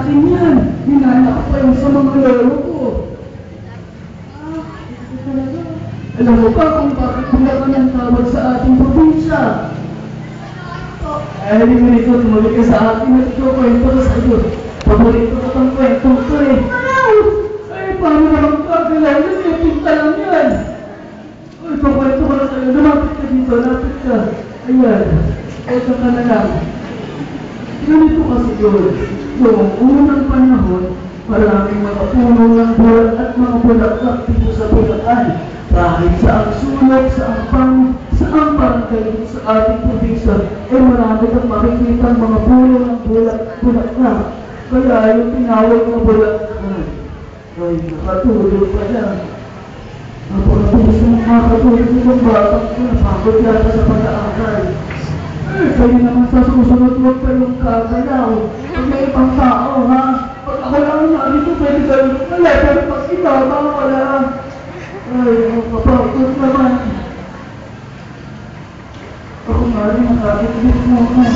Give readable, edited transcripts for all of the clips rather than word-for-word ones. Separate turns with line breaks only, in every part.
atin yan. Hinana ko pa yung sa mga lolo ko. Alam mo ba kung bakit Bulacan ang tawag sa ating probinsya? Ay, ganito, tumuli ka sa akin at kwento ko sa iyo. Paborito ko itong kwento ko eh. Ay, paano naman kakilala niya? Pinta lang yan. Ay, pakwento ko na sa iyo. Lumapit ka dito, lapit ka. Ayan, ito ka na lang. Ganito kasi yun. Noong unang panahon, maraming mga puno ng bulat at mga bulaklak dito sa Bulacan. Dahil sa ang sulok, sa ang barangay sa ating probinsya, eh marami kang makikita ang mga puno ng bulaklak. Kaya yung tinawag ng bulaklak, ay nakatulog pa yan. Napakatulis ng makatulog ng batang ko, napagod yata sa pag-aaral. Eh, kayo naman sa susunod mo pa yung kakalaw. Pag may ibang tao, ha? Pag ako lang ang narito, pwede kayo wala. Pero pag iba, wala. Ay, kapagod naman. Ako nga rin nakakitlit mo na.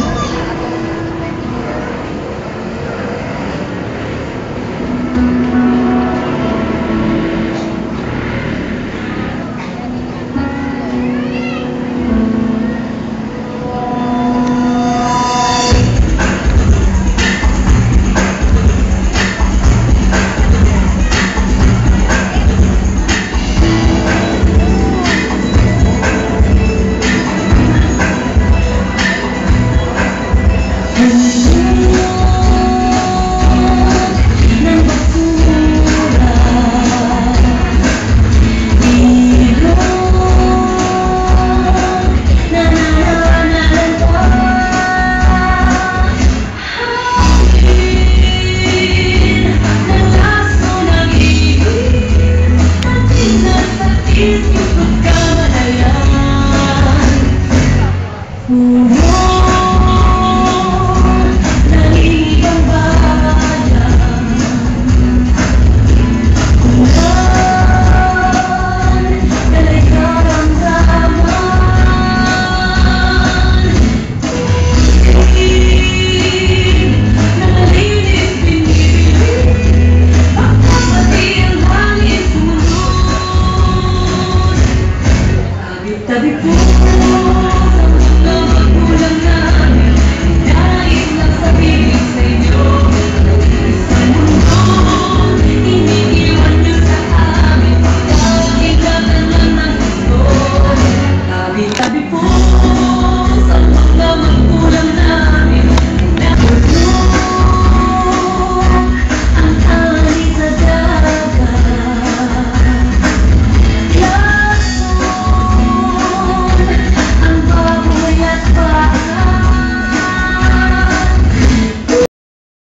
Tabi po